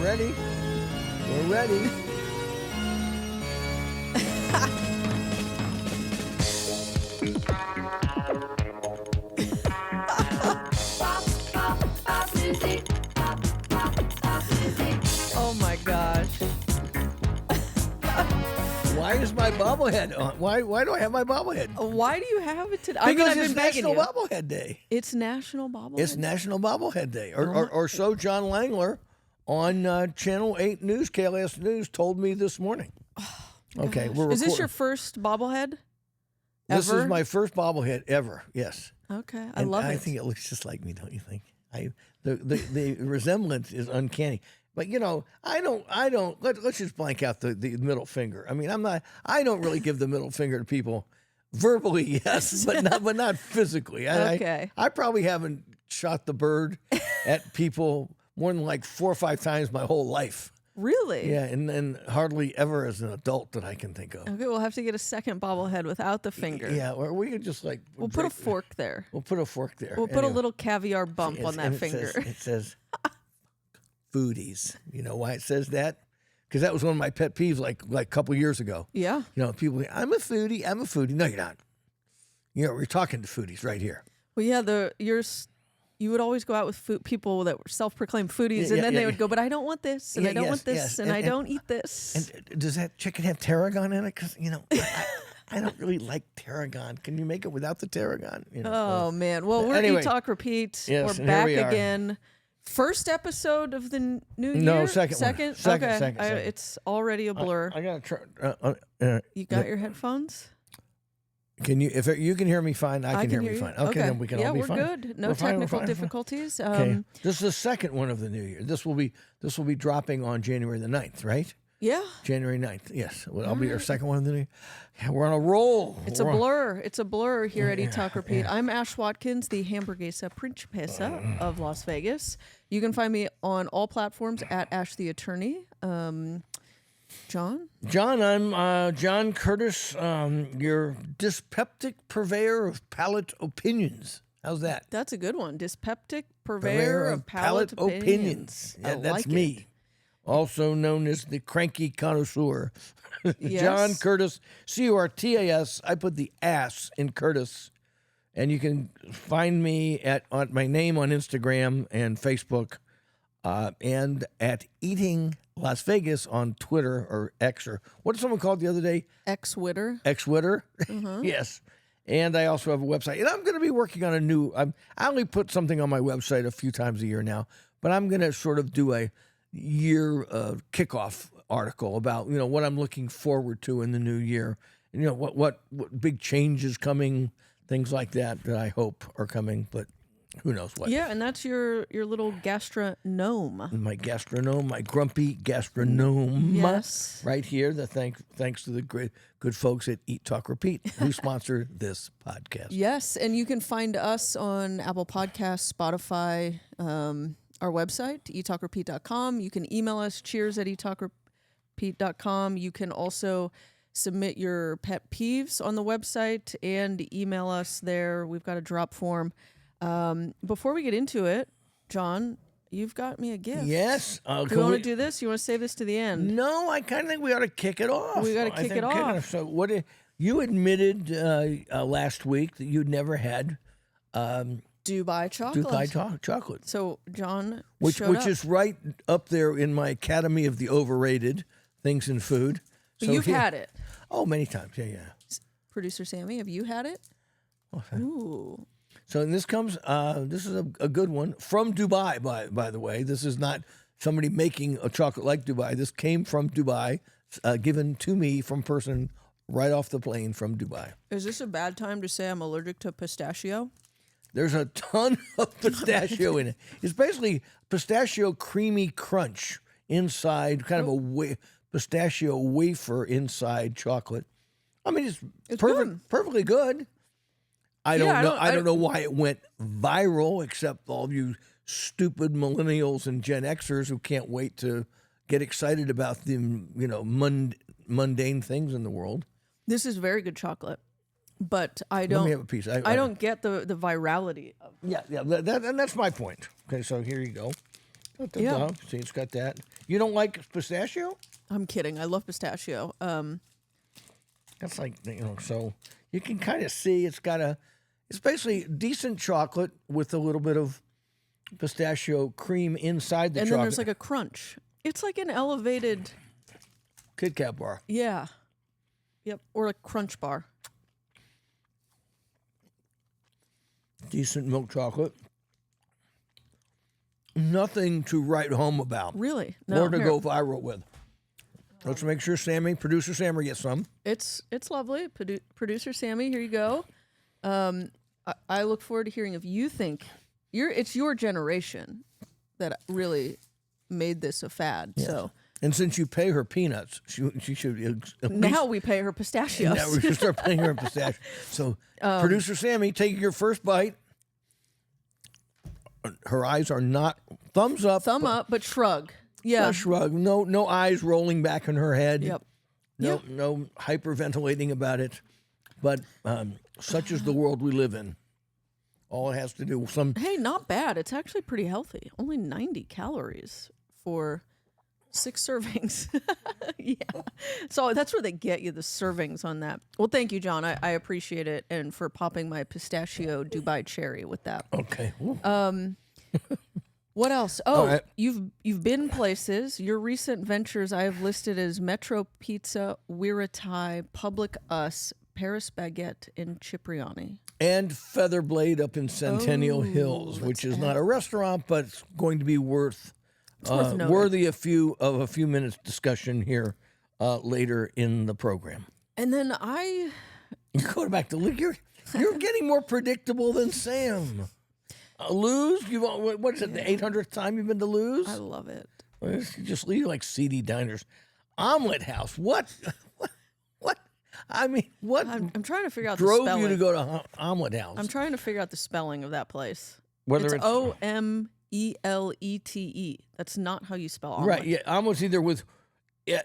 We're ready. We're ready. Oh my gosh. Why is my bobblehead on? Why do I have my bobblehead? Why do you have it today? Because I've it's been begging National you. Bobblehead Day. It's National Bobblehead It's National Bobblehead Day. Oh my- Or so John Langler on Channel 8 News, KLS News, told me this morning. Okay, Gosh. we're Is this recording. your first bobblehead? This ever? is my first bobblehead ever. Yes. Okay, I And love I it. think it looks just like me, don't you think? The resemblance is uncanny. But let's just blank out the middle finger. I mean, I don't really give the middle finger to people verbally, yes, but not physically. Okay. I probably haven't shot the bird at people more than like 4 or 5 times my whole life. Really? Yeah, and hardly ever as an adult that I can think of. Okay, we'll have to get a second bobblehead without the finger. Yeah, or we could just We'll put a fork there. We'll put a fork there. We'll put a Anyway. little caviar bump on that And finger. It says foodies. You know why it says that? Because that was one of my pet peeves like a couple years ago. Yeah. You know, people, I'm a foodie. No, you're not. You know, we're talking to foodies right here. Well, yeah, you would always go out with people that were self-proclaimed foodies, and then they would go, but I don't want this, and I don't want this, and I don't eat this. And does that chicken have tarragon in it? Because, you know, I don't really like tarragon. Can you make it without the tarragon? You know, Oh, man. Well, we're Anyway. Eat, Talk, Repeat. Yes, We're and here back we are. again. First episode of the new year? No, second one. Second? Second, Okay. second. It's already a blur. I got to try. You got your headphones? Can you? If you can hear me fine, I can hear me you. fine. Okay, then we can all be fine. Yeah, we're good. No We're fine, we're technical fine, we're fine. difficulties. Okay. This is the second one of the new year. This will be dropping on January the 9th, right? Yeah. January 9th. Yes. Well, I'll be our second one of the new year. Yeah, we're on a roll. It's a blur. It's a blur here at Eat, Talk, Repeat. I'm Ash Watkins, the Hamburguesa Principessa of Las Vegas. You can find me on all platforms at Ash the Attorney. John? John, I'm John Curtis, your dyspeptic purveyor of palate opinions. How's that? That's a good one. Dyspeptic purveyor of palate opinions. Yeah, I that's like me. it. Also known as the cranky connoisseur. Yes. John Curtis, Curtas. I put the ass in Curtis. And you can find me on my name on Instagram and Facebook, and at Eating Las Vegas on Twitter or X, or what did someone call it the other day? X-Witter. X-Witter? Yes. And I also have a website. And I'm going to be working on I only put something on my website a few times a year now, but I'm going to sort of do a year kickoff article about, you know, what I'm looking forward to in the new year. And, you know, what big changes coming, things like that I hope are coming, but who knows what. Yeah, and that's your little gastro-gnome. My gastronome, my grumpy gastronome. Yes. Right here. Thanks to the great good folks at Eat, Talk, Repeat who sponsor this podcast. Yes, and you can find us on Apple Podcasts, Spotify, our website, eattalkrepeat.com. You can email us, cheers@eattalkrepeat.com. You can also submit your pet peeves on the website and email us there. We've got a drop form. Before we get into it, John, you've got me a gift. Yes. Do you want to do this? You want to save this to the end? No, I kind of think we ought to kick it off. We gotta I kick think it off. So you admitted last week that you'd never had Dubai chocolate. Dubai chocolate. So, John Which showed up. is right up there in my Academy of the Overrated Things in Food. But So you've here- had it. Oh, many times. Yeah. Producer Sammy, have you had it? Okay. Ooh. So this comes. This is a good one from Dubai. By the way, this is not somebody making a chocolate like Dubai. This came from Dubai, given to me from person right off the plane from Dubai. Is this a bad time to say I'm allergic to pistachio? There's a ton of pistachio in it. It's basically pistachio creamy crunch inside, kind of a pistachio wafer inside chocolate. I mean, it's perfectly good. I don't know why it went viral, except all of you stupid millennials and Gen Xers who can't wait to get excited about the mundane things in the world. This is very good chocolate, but I don't. Let me have a piece. I don't get the virality of. Yeah, and that's my point. Okay, so here you go. Yeah. See, it's got that. You don't like pistachio? I'm kidding. I love pistachio. That's like, so you can kind of see it's basically decent chocolate with a little bit of pistachio cream inside the and chocolate. then there's like a crunch. It's like an elevated, Kit Kat bar. yeah. Yep. Or a crunch bar. Decent milk chocolate. Nothing to write home about. Really? No. Or to here. go viral with. Let's make sure producer Sammy gets some. It's lovely. Producer Sammy, here you go. I look forward to hearing if you think it's your generation that really made this a fad. Yeah. So And since you pay her peanuts, she should at now least, we pay her pistachios. now we should start paying her in pistachio. So, producer Sammy, take your first bite. Her eyes are not thumbs up. Thumb up, but shrug. Yeah. A shrug. No eyes rolling back in her head. Yep. No hyperventilating about it. But such is the world we live in. All it has to do with Hey, not bad. It's actually pretty healthy. Only 90 calories for 6 servings. Yeah. So that's where they get you, the servings on that. Well, thank you, John. I appreciate it. And for popping my pistachio Dubai cherry with that. Okay. What else? Oh, right. you've been places. Your recent ventures I have listed as Metro Pizza, Wiratai, Public Us, Paris Baguette, and Cipriani. And Featherblade up in Centennial Hills, which is not a restaurant, but it's going to be worth noting. worthy of a few minutes discussion here later in the program. And then You go back to you're getting more predictable than Sam. Lose? What is it? The 800th time you've been to Lose? I love it. You just leave like seedy diners. Omelet House. What? I mean, what I'm trying to figure out the drove spelling. you to go to Omelet House? I'm trying to figure out the spelling of that place. Whether it's Omelete. That's not how you spell omelet. right. Yeah, omelet's either with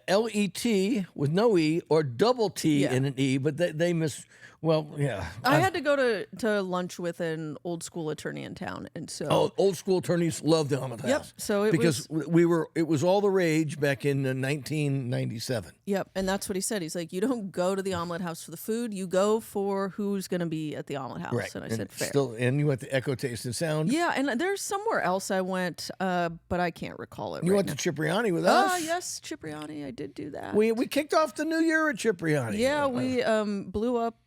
L-E-T with no E or double T Yeah. and an E, but they miss. Well, yeah. I had to go to lunch with an old school attorney in town, and so Old school attorneys love the Omelet House. Yep, so it because it was all the rage back in 1997. Yep, and that's what he said. He's like, you don't go to the omelet house for the food, you go for who's going to be at the omelet house. Right. And I said, fair. And you went to Echo Taste and Sound. Yeah, and there's somewhere else I went, but I can't recall it. You right went now. to Cipriani with us. Oh yes, Cipriani. I did do that. We kicked off the new year at Cipriani. Yeah, we blew up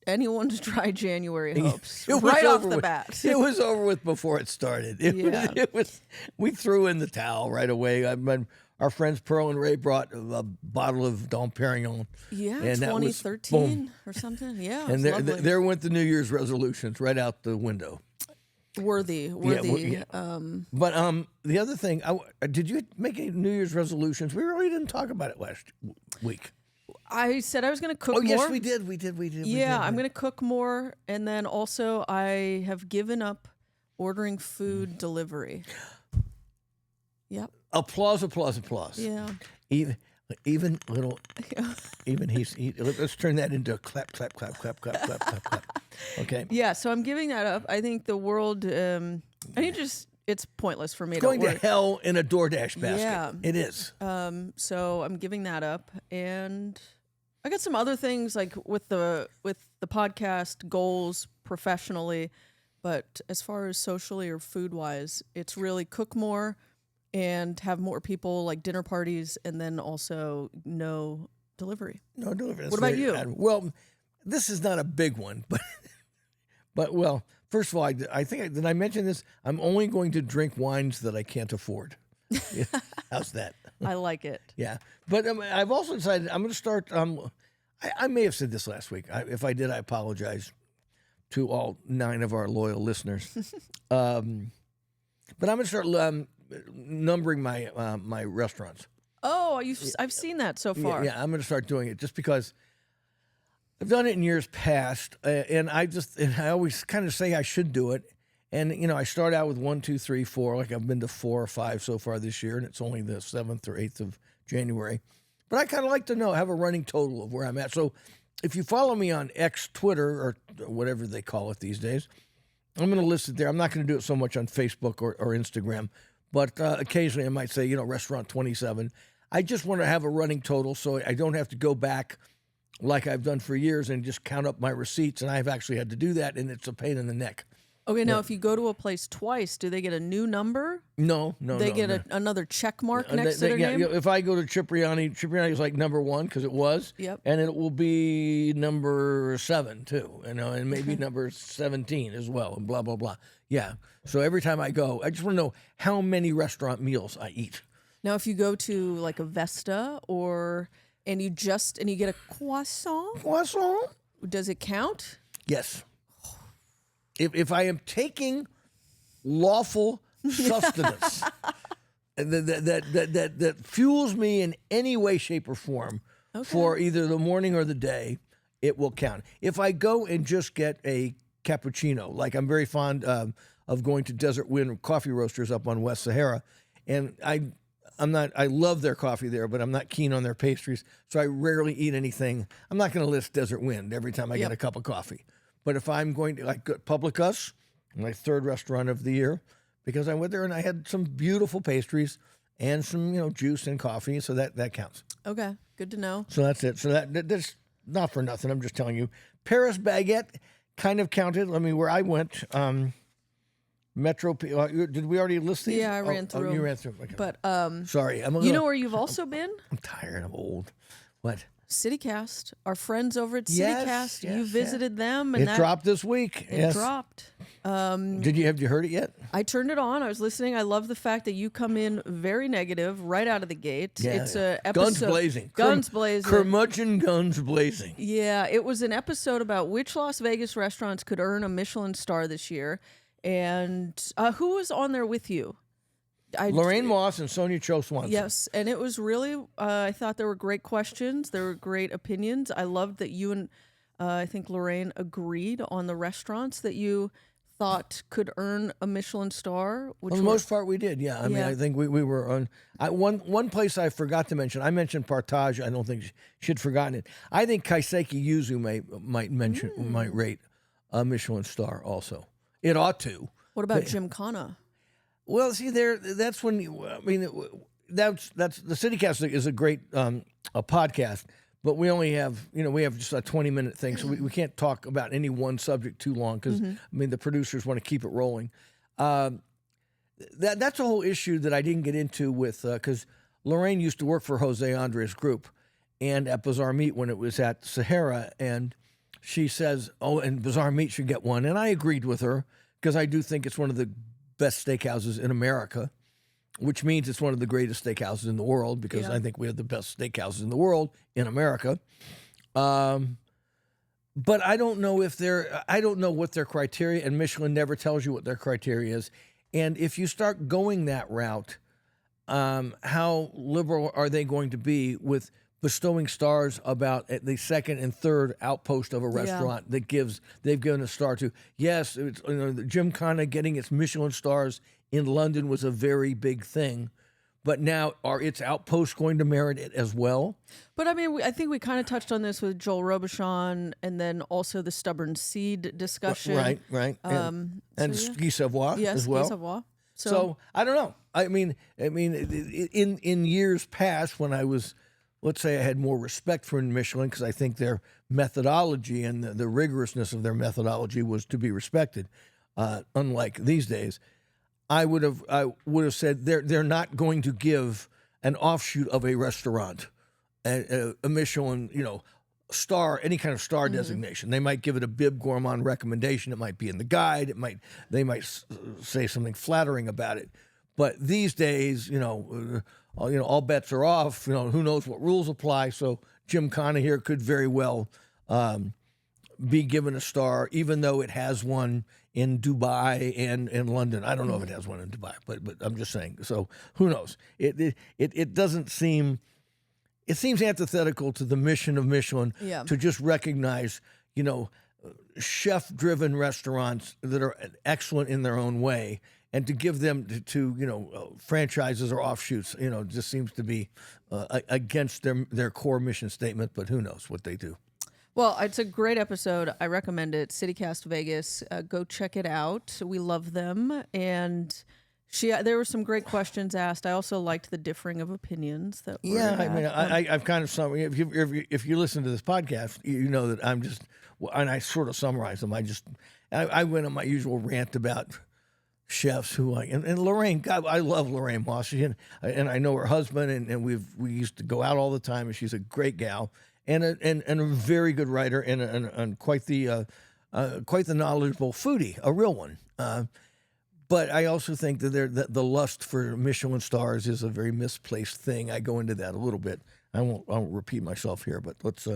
anyone's dry January hopes It was right off over the with. bat. It was over with before it started. It was. We threw in the towel right away. Our friends Pearl and Ray brought a bottle of Dom Perignon. Yeah, and that was, 2013 boom. or something. Yeah, And lovely. there went the New Year's resolutions right out the window. Worthy. Yeah. But the other thing, did you make any New Year's resolutions? We really didn't talk about it last week. I said I was going to cook Oh, more. yes, we did. Yeah, I'm going to cook more. And then also, I have given up ordering food delivery. Yep. Applause. Yeah. Even little, let's turn that into a clap. Okay. Yeah, so I'm giving that up. I think the world, it's pointless for me It's going to to order. hell in a DoorDash basket. Yeah. It is. So I'm giving that up. And I got some other things like with the podcast goals professionally, but as far as socially or food wise, it's really cook more and have more people like dinner parties, and then also no delivery. No delivery. What about you? Well, this is not a big one, but well, first of all, I think did I mention this? I'm only going to drink wines that I can't afford. Yeah. How's that? I like it. Yeah, but I've also decided I'm going to start. I may have said this last week. If I did, I apologize to all 9 of our loyal listeners. But I'm going to start numbering my restaurants. Oh, I've seen that so far. Yeah, I'm going to start doing it just because I've done it in years past, and I always kind of say I should do it. And, I start out with 1, 2, 3, 4, like I've been to 4 or 5 so far this year, and it's only the 7th or 8th of January. But I kind of like to have a running total of where I'm at. So if you follow me on X, Twitter, or whatever they call it these days, I'm going to list it there. I'm not going to do it so much on Facebook or Instagram, but occasionally I might say, restaurant 27. I just want to have a running total so I don't have to go back like I've done for years and just count up my receipts. And I've actually had to do that, and it's a pain in the neck. Okay, now if you go to a place twice, do they get a new number? No. They get another check mark next to their name? If I go to Cipriani is like number 1 because it was. Yep. And it will be number 7 too, and maybe number 17 as well, and blah, blah, blah. Yeah. So every time I go, I just want to know how many restaurant meals I eat. Now, if you go to like a Vesta and you get a croissant, does it count? Yes. If I am taking lawful sustenance that fuels me in any way, shape, or form for either the morning or the day, it will count. If I go and just get a cappuccino, like I'm very fond of going to Desert Wind Coffee Roasters up on West Sahara, and I love their coffee there, but I'm not keen on their pastries, so I rarely eat anything. I'm not going to list Desert Wind every time I get a cup of coffee. But if I'm going to, like Publicus, my 3rd restaurant of the year, because I went there and I had some beautiful pastries and some, juice and coffee, so that counts. Okay, good to know. So that's it. So that's not for nothing. I'm just telling you. Paris Baguette kind of counted. I mean, where I went, Metro. Did we already list these? Yeah, I ran through. You ran through. Okay. But sorry, where you've also been? I'm tired. I'm old. What? CityCast, our friends over at Yes, CityCast. You visited them, and it dropped this week. It dropped. Have you heard it yet? I turned it on. I was listening. I love the fact that you come in very negative right out of the gate. Yeah. It's a episode. Guns blazing. Blazing. Curmudgeon guns blazing. Yeah, it was an episode about which Las Vegas restaurants could earn a Michelin star this year, and who was on there with you? Lorraine Moss and Sonia Cho Swanson. Yes, and it was really, I thought there were great questions. There were great opinions. I loved that you and I think Lorraine agreed on the restaurants that you thought could earn a Michelin star. For the most part, we did, yeah. I mean, I think we were on. One place I forgot to mention, I mentioned Partage. I don't think she'd forgotten it. I think Kaiseki Yuzu might rate a Michelin star also. It ought to. What about Gymkhana? Well, see, that's when that's the CityCast is a great a podcast, but we only have we have just a 20-minute thing, so we can't talk about any one subject too long because the producers want to keep it rolling. That's a whole issue that I didn't get into with because Lorraine used to work for Jose Andres Group and at Bazaar Meat when it was at Sahara, and she says, and Bazaar Meat should get one, and I agreed with her because I do think it's one of the best steakhouses in America, which means it's one of the greatest steakhouses in the world because I think we have the best steakhouses in the world in America. But I don't know I don't know what their criteria, and Michelin never tells you what their criteria is. And if you start going that route, how liberal are they going to be with bestowing stars about at the 2nd and 3rd outpost of a restaurant that they've given a star to? Yes, it's, Gymkhana getting its Michelin stars in London was a very big thing, but now are its outposts going to merit it as well? But I mean, I think we kind of touched on this with Joel Robuchon, and then also the Stubborn Seed discussion. Right. And Ski Savoie as well. Ski Savoie. So I don't know. I mean, in years past when I was, let's say I had more respect for Michelin because I think their methodology and the rigorousness of their methodology was to be respected. Unlike these days, I would have said they're not going to give an offshoot of a restaurant a Michelin, star, any kind of star designation. They might give it a Bib Gourmand recommendation. It might be in the guide. They might say something flattering about it. But these days, all bets are off. Who knows what rules apply? So Gymkhana here could very well be given a star, even though it has one in Dubai and in London. I don't know if it has one in Dubai, but I'm just saying. So who knows? It doesn't seem. It seems antithetical to the mission of Michelin to just recognize, chef-driven restaurants that are excellent in their own way, and to give them to franchises or offshoots, just seems to be against their core mission statement. But who knows what they do? Well, it's a great episode. I recommend it. CityCast Vegas. Go check it out. We love them. And There were some great questions asked. I also liked the differing of opinions that were Yeah, I had. mean, I've kind of summarized. If you listen to this podcast, you know that I'm just, and I sort of summarize them. I went on my usual rant about chefs who and Lorraine. God, I love Lorraine Moss, and I know her husband, and we used to go out all the time, and she's a great gal and a very good writer and quite the knowledgeable foodie, a real one. But I also think that the lust for Michelin stars is a very misplaced thing. I go into that a little bit. I won't repeat myself here, but let's.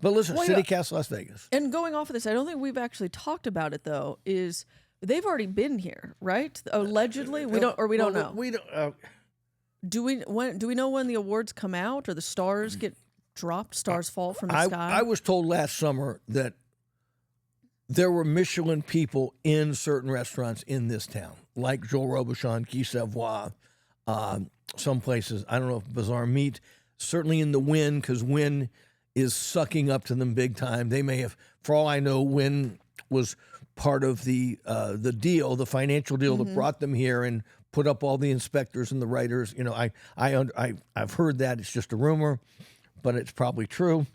But listen, CityCast Las Vegas. And going off of this, I don't think we've actually talked about it though. Is they've already been here, right? Allegedly, we don't know. We don't. Do we know when the awards come out or the stars get dropped? Stars fall from the sky. I was told last summer that there were Michelin people in certain restaurants in this town, like Joel Robuchon, Guy Savoy, some places. I don't know if Bazaar Meat, certainly in the Wynn, because Wynn is sucking up to them big time. They may have, for all I know, Wynn was part of the deal, the financial deal that brought them here and put up all the inspectors and the writers. You know, I've heard that. It's just a rumor, but it's probably true.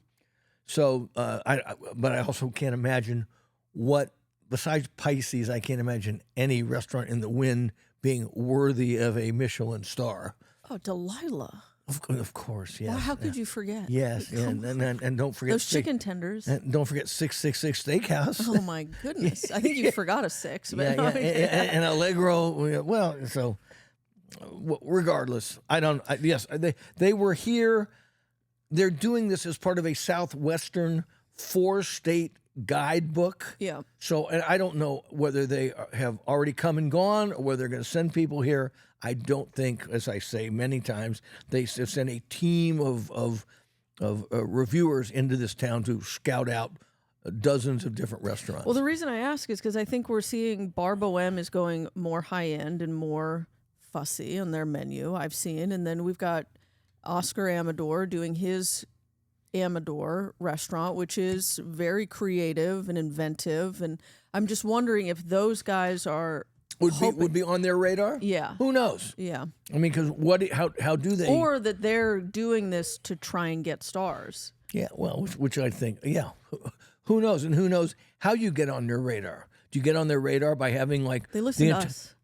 So, but I also can't imagine what, besides Pisces, I can't imagine any restaurant in the Wynn being worthy of a Michelin star. Oh, Delilah. Of course, yes. Well, how could you forget? Yes, and don't forget those chicken tenders. And don't forget 666 Steakhouse. Oh my goodness! I think you forgot a 6. But and Allegro. Well, so regardless, yes, they were here. They're doing this as part of a Southwestern 4-state guidebook. Yeah. So, and I don't know whether they have already come and gone or whether they're going to send people here. I don't think, as I say many times, they have sent a team of reviewers into this town to scout out dozens of different restaurants. Well, the reason I ask is because I think we're seeing Bar Bohème is going more high end and more fussy on their menu. I've seen, and then we've got Oscar Amador doing his Amador restaurant, which is very creative and inventive, and I'm just wondering if those guys would be on their radar. Yeah, who knows? Yeah, I mean, because how do they? Or that they're doing this to try and get stars. Yeah, well, which I think, yeah, who knows, and who knows how you get on their radar? Do you get on their radar by having like they listen to us?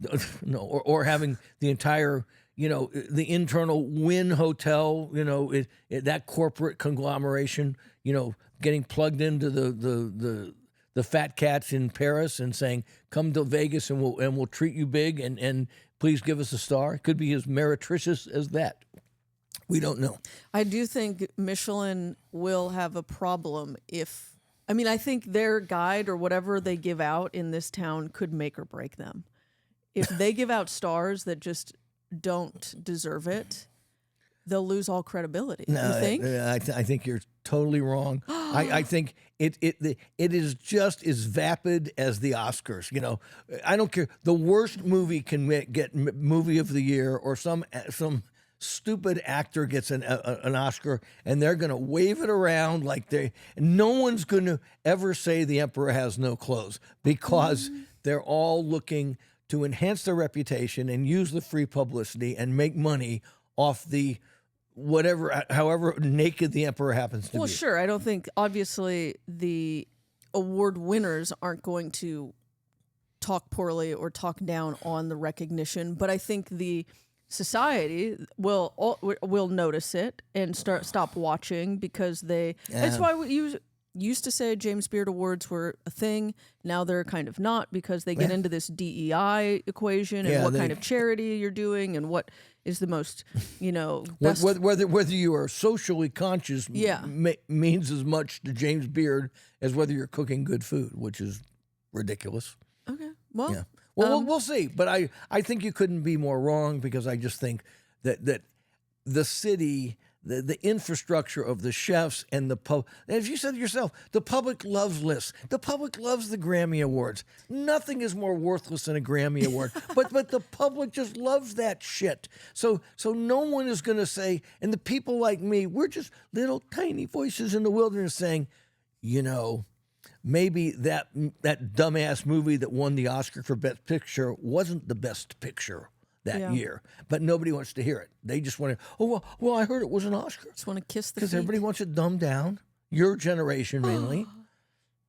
No, or having the entire, the internal Wynn Hotel, that corporate conglomeration, getting plugged into the fat cats in Paris and saying, "Come to Vegas and we'll treat you big and please give us a star." It could be as meretricious as that. We don't know. I do think Michelin will have a problem I think their guide or whatever they give out in this town could make or break them. If they give out stars that just don't deserve it, they'll lose all credibility. No, you think? I think you're totally wrong. I think it is just as vapid as the Oscars. I don't care. The worst movie can get movie of the year, or some stupid actor gets an Oscar, and they're going to wave it around like no one's going to ever say The Emperor Has No Clothes, because they're all looking to enhance their reputation and use the free publicity and make money off the however naked the emperor happens to be. Well, sure. I don't think, obviously, the award winners aren't going to talk poorly or talk down on the recognition, but I think the society will notice it and stop watching, because that's why we used to say James Beard Awards were a thing. Now they're kind of not, because they get into this DEI equation and what kind of charity you're doing and what is the most, best. Whether you are socially conscious means as much to James Beard as whether you're cooking good food, which is ridiculous. Okay. Well, yeah. Well, we'll see. But I think you couldn't be more wrong, because I just think that the city, the infrastructure of the chefs and the pub, as you said yourself, the public loves lists. The public loves the Grammy Awards. Nothing is more worthless than a Grammy Award. but the public just loves that shit. So no one is going to say, and the people like me, we're just little tiny voices in the wilderness saying, maybe that dumbass movie that won the Oscar for Best Picture wasn't the best picture. that Yeah. year, but nobody wants to hear it. They just want to. Oh well, I heard it was an Oscar Just want to kiss the because feet. everybody wants it dumbed down. Your generation mainly.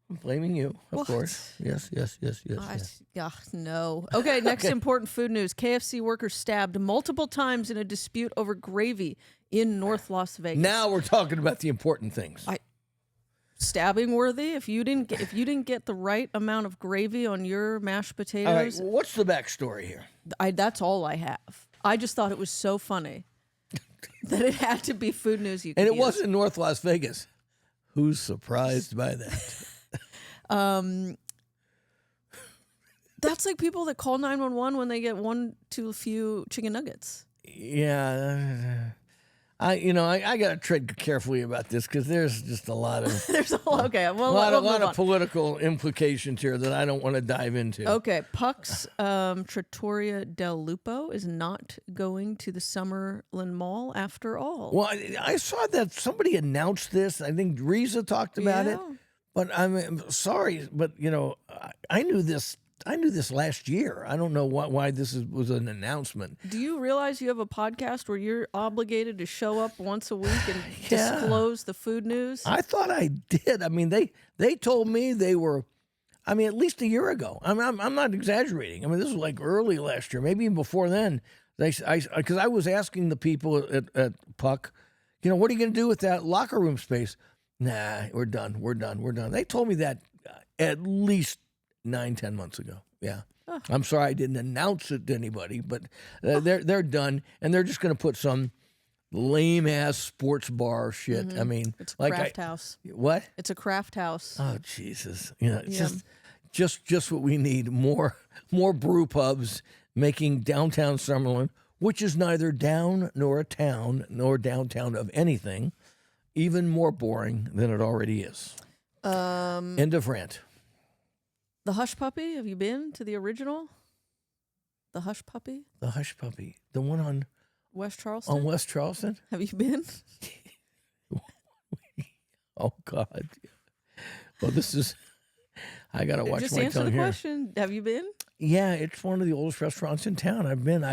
I'm blaming you, of What? course. Yes. Yeah, no. Okay, next important food news. KFC workers stabbed multiple times in a dispute over gravy in North Las Vegas. Now we're talking about the important things. Stabbing worthy. If you didn't get the right amount of gravy on your mashed potatoes, All right, what's the backstory here? that's all I have. I just thought it was so funny that it had to be food news. You could And it use. was in North Las Vegas. Who's surprised by that? That's like people that call 911 when they get one too few chicken nuggets. Yeah, I got to tread carefully about this because there's just a lot of There's a lot. Okay, well, a lot we'll move of on. political implications here that I don't want to dive into. Okay, Puck's Trattoria del Lupo is not going to the Summerlin Mall after all. Well, I saw that somebody announced this. I think Reza talked about it. Yeah. But I'm sorry, but I knew this. I knew this last year. I don't know why this was an announcement. Do you realize you have a podcast where you're obligated to show up once a week and disclose the food news? I thought I did. I mean, they told me they were. I mean, at least a year ago. I'm not exaggerating. I mean, this was like early last year, maybe even before then. Because I was asking the people at Puck, what are you going to do with that locker room space? Nah, we're done. They told me that at least 9-10 months ago. Yeah. I'm sorry I didn't announce it to anybody, but they're done, and they're just going to put some lame ass sports bar shit. Mm-hmm. I mean, It's a craft house. What? It's a craft house. Oh Jesus! It's just what we need. More brew pubs making downtown Summerlin, which is neither down nor a town nor downtown of anything, even more boring than it already is. End of rant. The Hush Puppy. Have you been to the original? The Hush Puppy, The Hush Puppy, the one on West Charleston. West Charleston. Have you been? Oh God! Well, this is. I gotta watch Just my answer tongue the here. question. Have you been? Yeah, it's one of the oldest restaurants in town. I've been.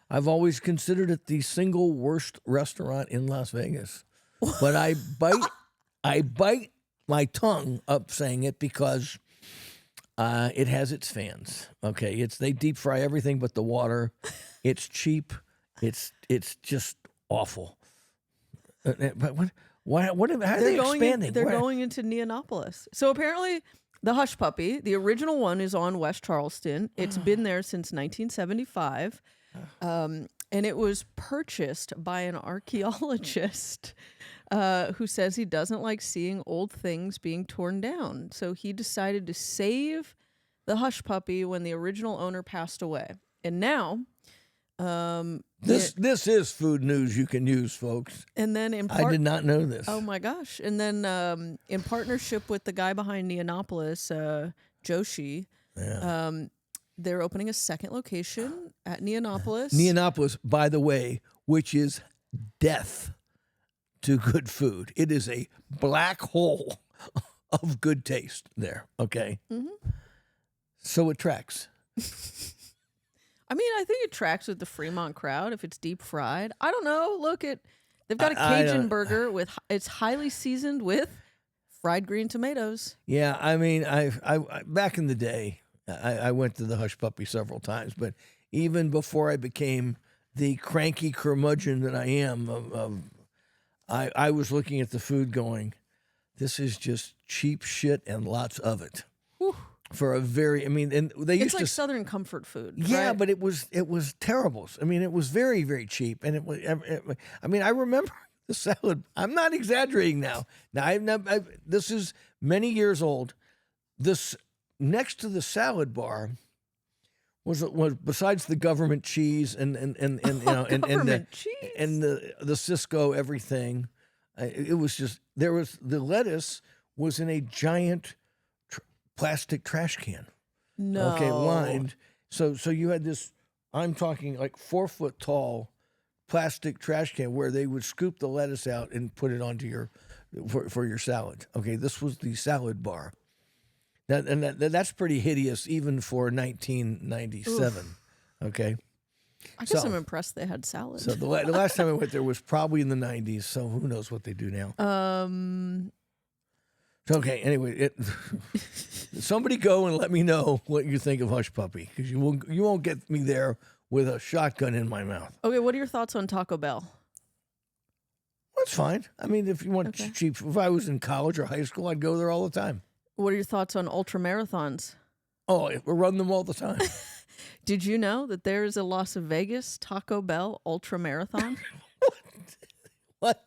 I've always considered it the single worst restaurant in Las Vegas. But I bite my tongue up saying it because it has its fans. Okay, they deep fry everything but the water. It's cheap. It's just awful. But what? How are they expanding? They're going into Neonopolis. So apparently, the Hush Puppy, the original one, is on West Charleston. It's been there since 1975, and it was purchased by an archaeologist who says he doesn't like seeing old things being torn down. So he decided to save the Hush Puppy when the original owner passed away, and now. This is food news you can use, folks. And then I did not know this. Oh my gosh! And then in partnership with the guy behind Neonopolis, Joshi, they're opening a second location at Neonopolis. Neonopolis, by the way, which is death to good food. It is a black hole of good taste there. Okay, so it tracks. I mean, I think it tracks with the Fremont crowd if it's deep fried. I don't know. Look, they've got a Cajun burger it's highly seasoned with fried green tomatoes. Yeah, I mean, I back in the day, I went to the Hush Puppy several times, but even before I became the cranky curmudgeon that I am, I was looking at the food going, this is just cheap shit and lots of it. Whew. For a very, I mean, and they used It's like to Southern comfort food. Yeah, right? but it was terrible. I mean, it was very, very cheap, and it was. I mean, I remember the salad. I'm not exaggerating now. Now, this is many years old. This next to the salad bar was besides the government cheese and government cheese and the Cisco everything. It was just the lettuce was in a giant plastic trash can. No. Okay, lined. So you had this, I'm talking like 4 foot tall plastic trash can where they would scoop the lettuce out and put it onto for your salad. Okay, this was the salad bar. That's pretty hideous even for 1997. Oof. Okay. I guess So- I'm impressed they had salad. So the last time I went there was probably in the 90s. So who knows what they do now? Okay. Anyway, somebody go and let me know what you think of Hush Puppy, because you won't get me there with a shotgun in my mouth. Okay, what are your thoughts on Taco Bell? That's fine. I mean, if you want Okay. cheap, if I was in college or high school, I'd go there all the time. What are your thoughts on ultramarathons? Oh, we run them all the time. Did you know that there is a Las Vegas Taco Bell Ultramarathon? What?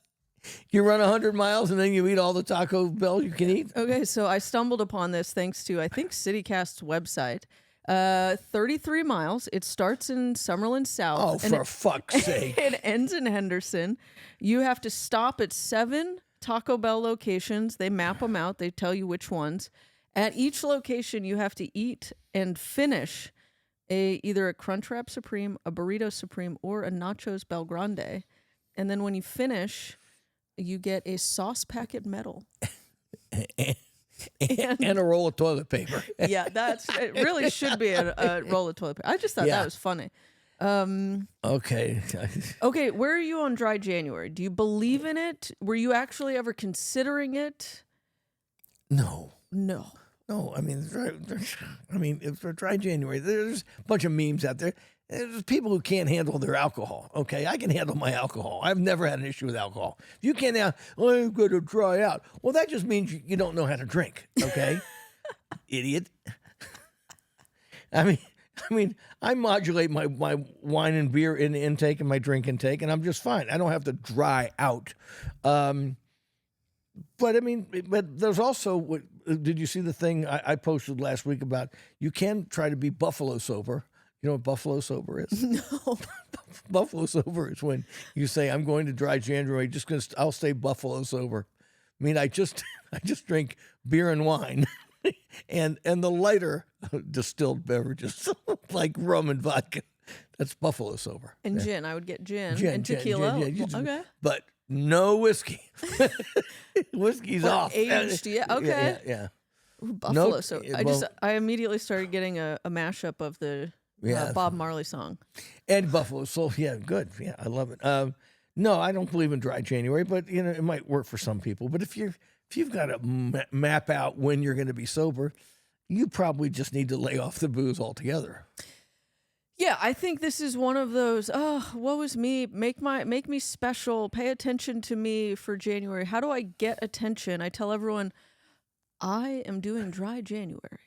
You run 100 miles and then you eat all the Taco Bell you can eat? Okay, so I stumbled upon this thanks to, I think, CityCast's website. 33 miles. It starts in Summerlin South. Oh, and for fuck's sake. it ends in Henderson. You have to stop at 7 Taco Bell locations. They map them out. They tell you which ones. At each location, you have to eat and finish either a Crunchwrap Supreme, a Burrito Supreme, or a Nachos Bel Grande. And then when you finish, you get a sauce packet medal. And a roll of toilet paper. Yeah, it really should be a roll of toilet paper. I just thought that was funny. Okay. Okay, where are you on Dry January? Do you believe in it? Were you actually ever considering it? No. No. No, I mean, if for Dry January, there's a bunch of memes out there. There's people who can't handle their alcohol. Okay, I can handle my alcohol. I've never had an issue with alcohol. If you can't, I'm going to dry out. Well, that just means you don't know how to drink. Okay, idiot. I mean, I modulate my wine and beer intake and my drink intake, and I'm just fine. I don't have to dry out. But I mean, but there's also did you see the thing I posted last week about you can try to be buffalo sober? You know what buffalo sober is? No. Buffalo sober is when you say, I'm going to Dry January, I'll stay buffalo sober. I mean, I just drink beer and wine and the lighter distilled beverages like rum and vodka. That's buffalo sober. And gin. I would get gin Gin, and gin, tequila. okay. Okay. But no whiskey. Whiskey's Or off. aged, yeah, okay. Yeah. Ooh, buffalo. Nope. So Well- I immediately started getting a mashup of the Yeah. Bob Marley song. And buffalo soul. Yeah, good. Yeah, I love it. No, I don't believe in Dry January, but it might work for some people. But if you've got to map out when you're going to be sober, you probably just need to lay off the booze altogether. Yeah, I think this is one of those, woe is me, make me special, pay attention to me for January. How do I get attention? I tell everyone, I am doing Dry January.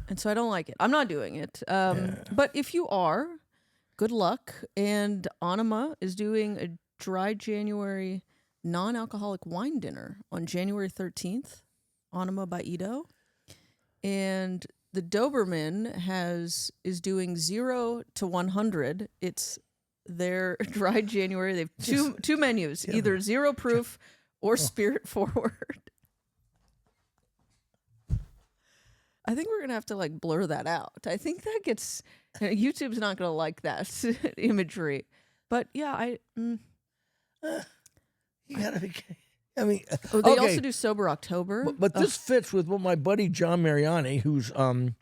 And so I don't like it. I'm not doing it. But if you are, good luck. And Anima is doing a Dry January non-alcoholic wine dinner on January 13th, Anima by Ito. And the Doberman is doing 0 to 100. It's their Dry January. They have two menus, either 0 proof or spirit forward. I think we're gonna have to blur that out. I think that gets YouTube's not gonna like that imagery. But yeah, You gotta be. I mean, they also do Sober October. But this fits with what my buddy John Mariani, who's been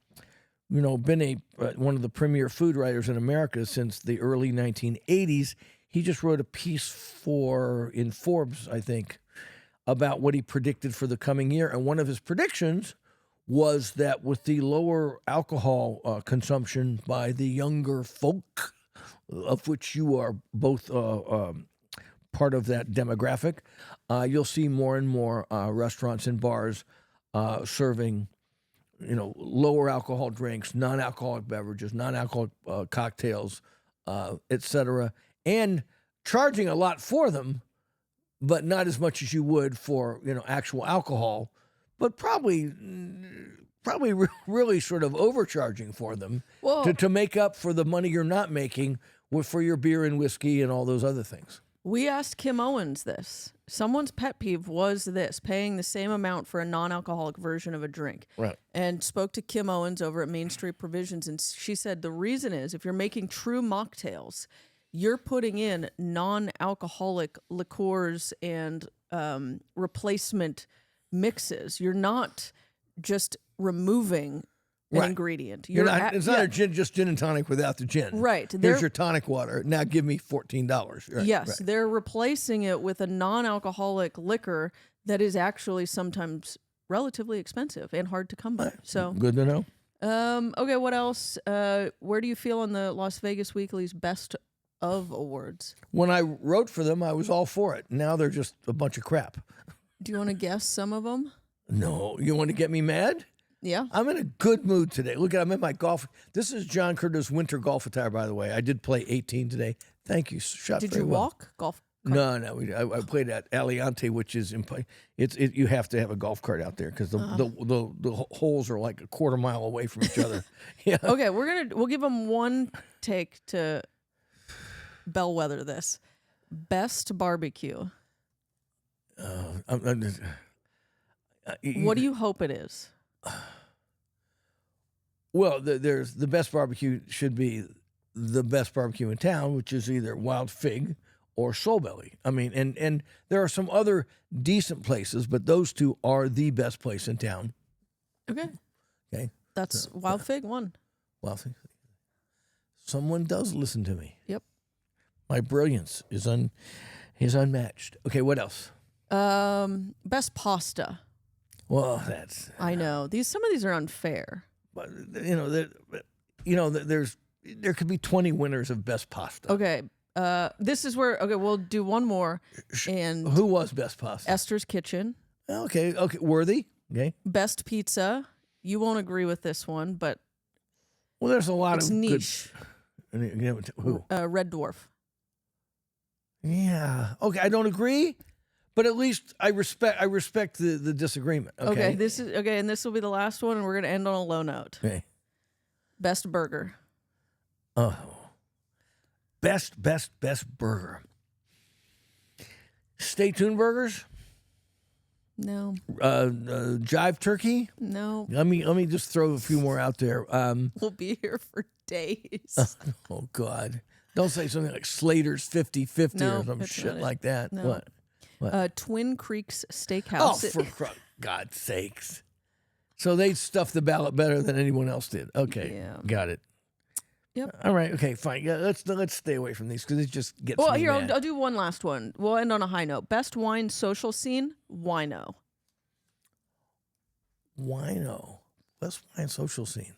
one of the premier food writers in America since the early 1980s. He just wrote a piece in Forbes, I think, about what he predicted for the coming year, and one of his predictions was that with the lower alcohol consumption by the younger folk, of which you are both part of that demographic, you'll see more and more restaurants and bars serving, lower alcohol drinks, non-alcoholic beverages, non-alcoholic cocktails, etc., and charging a lot for them, but not as much as you would for actual alcohol. But probably really sort of overcharging for them to make up for the money you're not making for your beer and whiskey and all those other things. We asked Kim Owens this. Someone's pet peeve was this, paying the same amount for a non-alcoholic version of a drink. Right. And spoke to Kim Owens over at Main Street Provisions, and she said the reason is if you're making true mocktails, you're putting in non-alcoholic liqueurs and replacement mixes. You're not just removing Right. ingredient. It's not a gin, just gin and tonic without the gin. Right. Here's your tonic water. Now give me $14. Right, yes, right. they're replacing it with a non-alcoholic liquor that is actually sometimes relatively expensive and hard to come by. So good to know. okay, what else? Where do you feel on the Las Vegas Weekly's Best of Awards? When I wrote for them, I was all for it. Now they're just a bunch of crap. Do you want to guess some of them? No, you want to get me mad? Yeah. I'm in a good mood today. Look, I'm in my golf. This is John Curtis winter golf attire, by the way. I did play 18 today. Thank you. Shot Did very you well. walk golf? No. I played at Aliante, which is you have to have a golf cart out there because the holes are like a quarter mile away from each other. Yeah. Okay, we'll give them one take to bellwether this. Best barbecue. What do you hope it is? Well, there's the best barbecue should be the best barbecue in town, which is either Wild Fig or Soul Belly. I mean, and there are some other decent places, but those two are the best place in town. Okay. Okay. That's Wild Fig one. Well, someone does listen to me. Yep. My brilliance is unmatched. Okay, what else? Best pasta. Well, that's I know. Some of these are unfair. but there could be 20 winners of best pasta. Okay. This is where we'll do one more. And Who was best pasta? Esther's Kitchen. Okay, worthy. Okay. Best pizza. You won't agree with this one, but Well, there's a lot it's of niche. good. Who? Red Dwarf. Yeah. Okay, I don't agree, but at least I respect the disagreement. Okay. And this will be the last one, and we're gonna end on a low note. Okay. Best burger. Oh. Best burger. Stay tuned burgers. No. Jive turkey. No. Let me just throw a few more out there. We'll be here for days. Oh God! Don't say something like Slater's 50-50 No, or some that's shit not it. like that. No. What? Twin Creeks Oh, Steakhouse. for God's sakes! So they stuffed the ballot better than anyone else did. Okay, Yeah. got it. Yep. All right. Okay. Fine. Yeah. Let's stay away from these because it just gets. Well, me here mad. I'll do one last one. We'll end on a high note. Best wine social scene. Wino. Wino. Best wine social scene.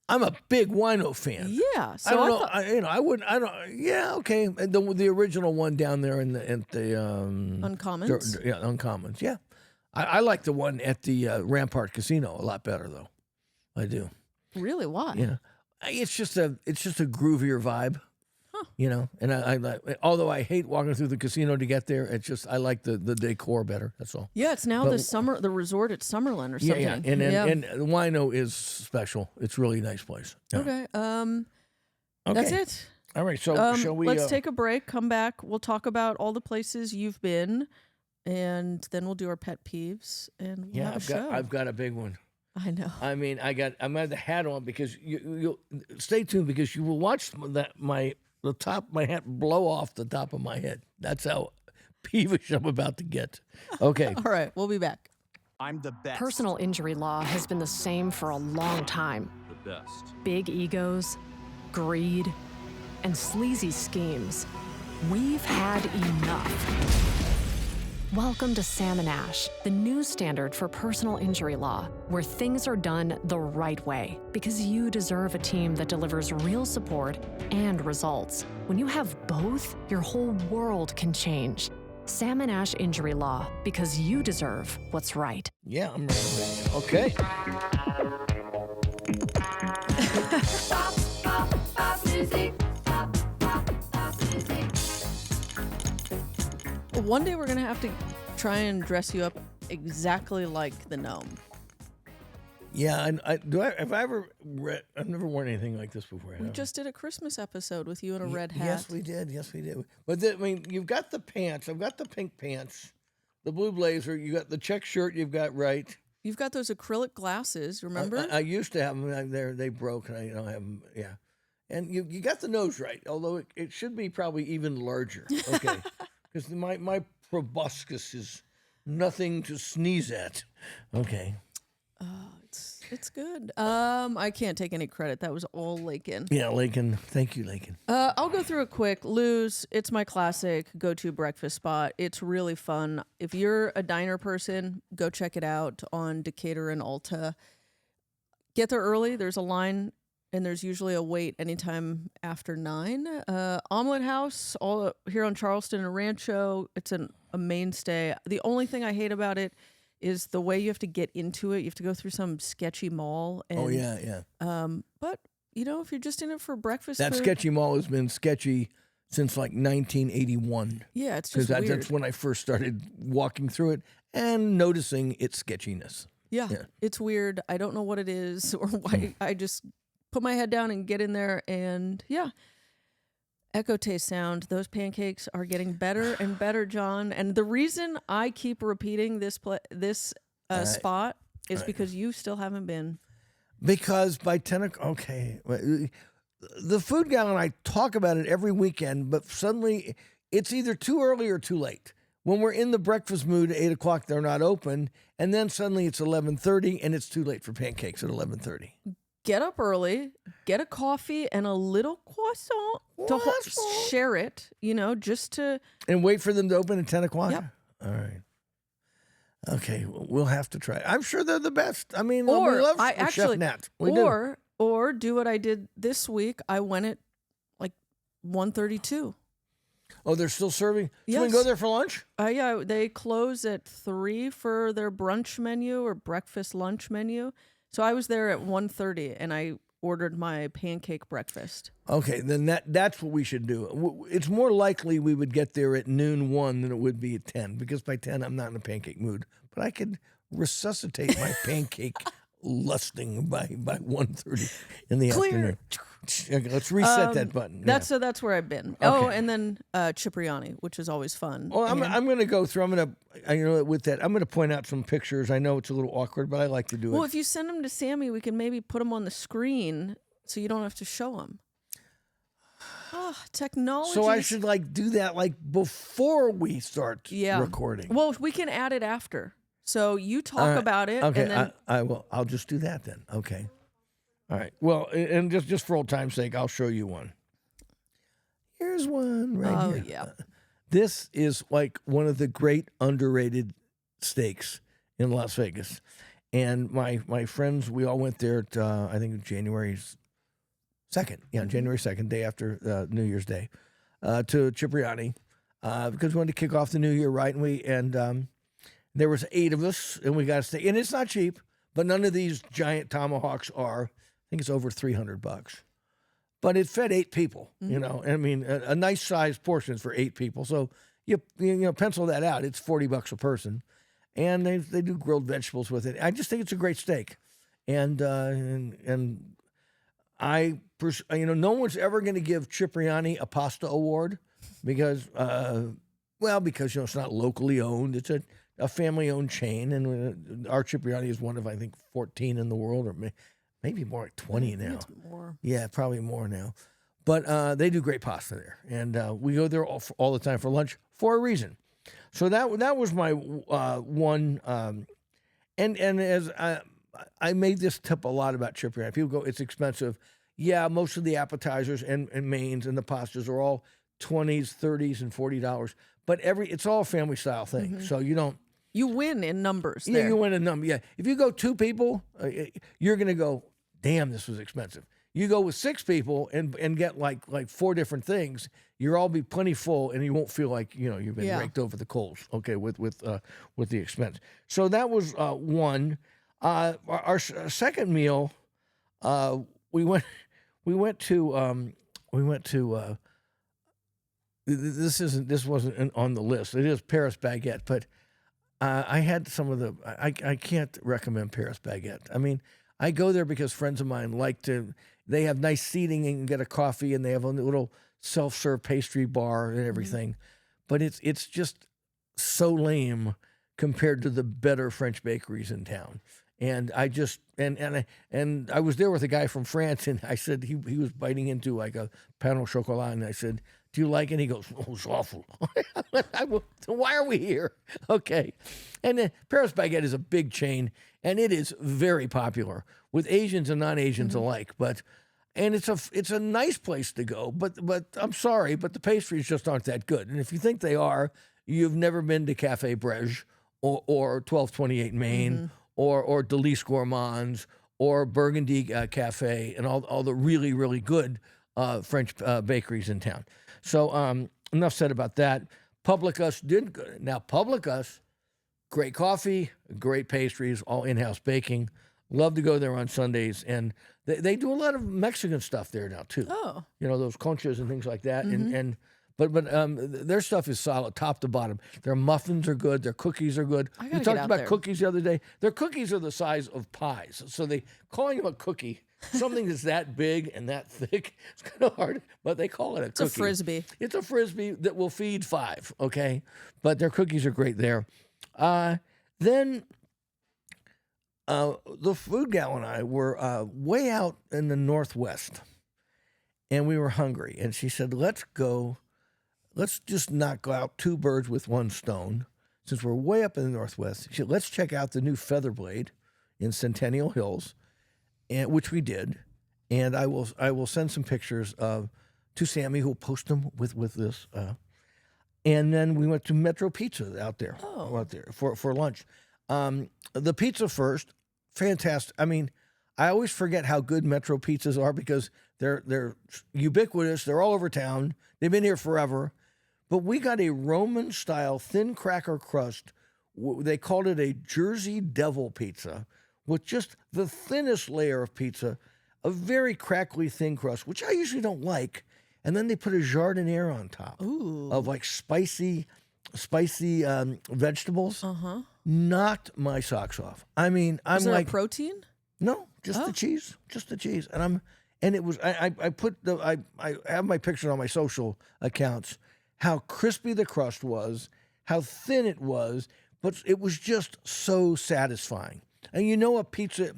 I'm a big wino fan. Yeah. So I don't know. thought- I wouldn't. I don't. Yeah. Okay. And the original one down there in the Uncommons. Uncommons. Yeah. I like the one at the Rampart Casino a lot better though. I do. Really? Why? Yeah. It's just a groovier vibe. Huh. And I like. Although I hate walking through the casino to get there, it's just I like the decor better. That's all. Yeah, it's now the resort at Summerlin or something. Yeah. And Wino is special. It's a really nice place. Yeah. Okay. Okay. That's it. All right. So shall we? Let's take a break. Come back. We'll talk about all the places you've been, and then we'll do our pet peeves. And we'll have a show. I've got a big one. I know. I mean, I'm gonna have the hat on because you'll stay tuned because you will watch the top of my hat blow off the top of my head. That's how peevish I'm about to get. Okay. All right. We'll be back. I'm the best. Personal injury law has been the same for a long time. The best. Big egos, greed, and sleazy schemes. We've had enough. Welcome to Sam and Ash, the new standard for personal injury law, where things are done the right way, because you deserve a team that delivers real support and results. When you have both, your whole world can change. Sam and Ash Injury Law, because you deserve what's right. Yeah, I'm ready. Okay. One day we're gonna have to try and dress you up exactly like the gnome. Yeah, have I ever read? I've never worn anything like this before. We just did a Christmas episode with you in a red hat. Yes, we did. But you've got the pants. I've got the pink pants, the blue blazer. You got the check shirt. You've got right. You've got those acrylic glasses. Remember? I used to have them. They broke, and I don't have them. Yeah, and you got the nose right. Although it should be probably even larger. Okay, because my proboscis is nothing to sneeze at. Okay. It's good. I can't take any credit. That was all Lakin. Yeah, Lakin. Thank you, Lakin. I'll go through it quick. Lou's, it's my classic go-to breakfast spot. It's really fun. If you're a diner person, go check it out on Decatur and Alta. Get there early. There's a line, and there's usually a wait anytime after 9. Omelet House, all here on Charleston and Rancho. It's a mainstay. The only thing I hate about it is the way you have to get into it. You have to go through some sketchy mall. And, Oh, yeah. but, if you're just in it for breakfast That food, sketchy mall has been sketchy since like 1981. yeah, it's just Because weird. that's when I first started walking through it and noticing its sketchiness. Yeah, it's weird. I don't know what it is or why. I just put my head down and get in there, and Echo Taste Sound. Those pancakes are getting better and better, John. And the reason I keep repeating this spot is because you still haven't been. Because by 10 o'clock, okay. The food guy and I talk about it every weekend, but suddenly it's either too early or too late. When we're in the breakfast mood at 8 o'clock, they're not open. And then suddenly it's 11:30 and it's too late for pancakes at 11:30. Get up early, get a coffee and a little croissant to share it, just to. And wait for them to open at 10 o'clock? Yep. All right. Okay, we'll have to try it. I'm sure they're the best. I mean, Or we love I Chef actually, Nat. We do. or do what I did this week. I went at like 1:32. Oh, they're still serving? So we Yes. go there for lunch? Yeah, they close at 3 for their brunch menu or breakfast lunch menu. So I was there at 1:30 and I ordered my pancake breakfast. Okay, then that's what we should do. It's more likely we would get there at noon 1 than it would be at 10, because by 10 I'm not in a pancake mood. But I could resuscitate my pancake lusting by 1:30 in the afternoon. Okay, let's reset that button. That's where I've been. Oh, and then Cipriani, which is always fun. Well, I'm going to go through. I'm going to point out some pictures. I know it's a little awkward, but I like to do it. Well, if you send them to Sammy, we can maybe put them on the screen so you don't have to show them. Oh, technology. So I should do that before we start Yeah. recording. Well, we can add it after. So you talk about it. Okay, And then I will. I'll just do that then. Okay. All right. Well, and just for old time's sake, I'll show you one. Here's one right here. Oh, yeah. This is like one of the great underrated steaks in Las Vegas. And my friends, we all went there at, I think, January 2nd. Yeah, January 2nd, day after New Year's Day, to Cipriani, because we wanted to kick off the new year right. And there was 8 of us, and we got a steak. And it's not cheap, but none of these giant tomahawks are. I think it's over $300. But it fed 8 people, I mean, a nice sized portion for 8 people. So you pencil that out. It's $40 a person, and they do grilled vegetables with it. I just think it's a great steak, and no one's ever going to give Cipriani a pasta award because it's not locally owned. It's a family owned chain, and our Cipriani is one of, I think, 14 in the world, or maybe more, like 20 now. it's more. Yeah, probably more now. But they do great pasta there. And we go there all the time for lunch for a reason. So that was my one. And as I made this tip a lot about Cipriani. People go, it's expensive. Yeah, most of the appetizers and mains and the pastas are all $20s, $30s, and $40. But it's all a family style thing. So You win in numbers. Yeah, there. you win a number. Yeah, if you go 2 people, you're going to go, damn, this was expensive. You go with 6 people and get like 4 different things, you'll all be plenty full, and you won't feel like you've been raked over the coals. Okay, with the expense. So that was one. Our second meal, we went to. This wasn't on the list. It is Paris baguette, but I had some of the. I can't recommend Paris baguette. I mean, I go there because friends of mine they have nice seating and get a coffee, and they have a little self-serve pastry bar and everything. But it's just so lame compared to the better French bakeries in town. And I just and I was there with a guy from France, and I said he was biting into like a pain au chocolat, and I said, "Do you like it?" And he goes, "Oh, it's awful." Why are we here? Okay. And Paris Baguette is a big chain, and it is very popular. with Asians and non-Asians alike. And it's a nice place to go. But I'm sorry, but the pastries just aren't that good. And if you think they are, you've never been to Cafe Brege or 1228 Main or Delice Gourmands or Burgundy Cafe and all the really, really good French bakeries in town. So enough said about that. Publicus did good. Now, Publicus, great coffee, great pastries, all in-house baking. Love to go there on Sundays. And they do a lot of Mexican stuff there now, too. Oh. You know, those conchas and things like that. But their stuff is solid, top to bottom. Their muffins are good. Their cookies are good. I We gotta talked get out about there. cookies the other day. Their cookies are the size of pies. So calling them a cookie, something that's that big and that thick, it's kind of hard, but they call it a cookie. It's a Frisbee. It's a Frisbee that will feed 5, okay? But their cookies are great there. Then the food gal and I were way out in the Northwest, and we were hungry. And she said, let's just not go out 2 birds with 1 stone. Since we're way up in the Northwest, she said, let's check out the new Featherblade in Centennial Hills, which we did. And I will send some pictures to Sammy, who'll post them with this. And then we went to Metro Pizza out there for lunch. The pizza first, fantastic. I mean, I always forget how good Metro pizzas are because they're ubiquitous. They're all over town. They've been here forever. But we got a Roman-style thin cracker crust. They called it a Jersey Devil pizza with just the thinnest layer of pizza, a very crackly thin crust, which I usually don't like. And then they put a jardiniere on top of like spicy vegetables. Knocked my socks off. I mean, I'm Is there like a protein? no, just the cheese, and it was. I have my pictures on my social accounts. How crispy the crust was, how thin it was, but it was just so satisfying. And you know, a pizza,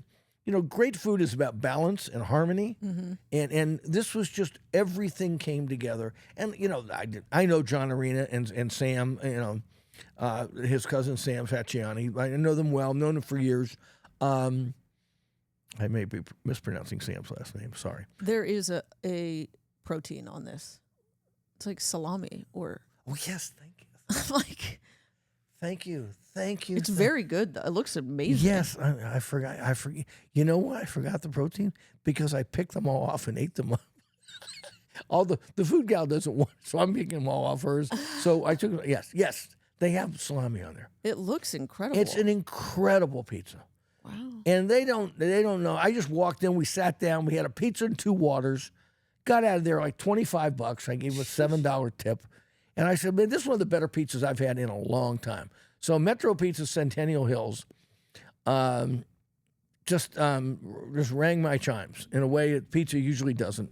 great food is about balance and harmony. And this was just everything came together. And I know John Arena and Sam, his cousin Sam Facciani. I know them well, known them for years. I may be mispronouncing Sam's last name. Sorry. There is a protein on this. It's like salami or Oh yes, thank you, like thank you. it's very good though. It looks amazing. Yes, I forgot. You know why I forgot the protein? Because I picked them all off and ate them up. All the food gal doesn't want, so I'm picking them all off hers. So I took them. Yes, they have salami on there. It looks incredible. It's an incredible pizza. Wow. And they don't know. I just walked in, we sat down, we had a pizza and 2 waters, got out of there like $25. I gave him a $7 tip. And I said, man, this is one of the better pizzas I've had in a long time. So Metro Pizza Centennial Hills just rang my chimes in a way that pizza usually doesn't,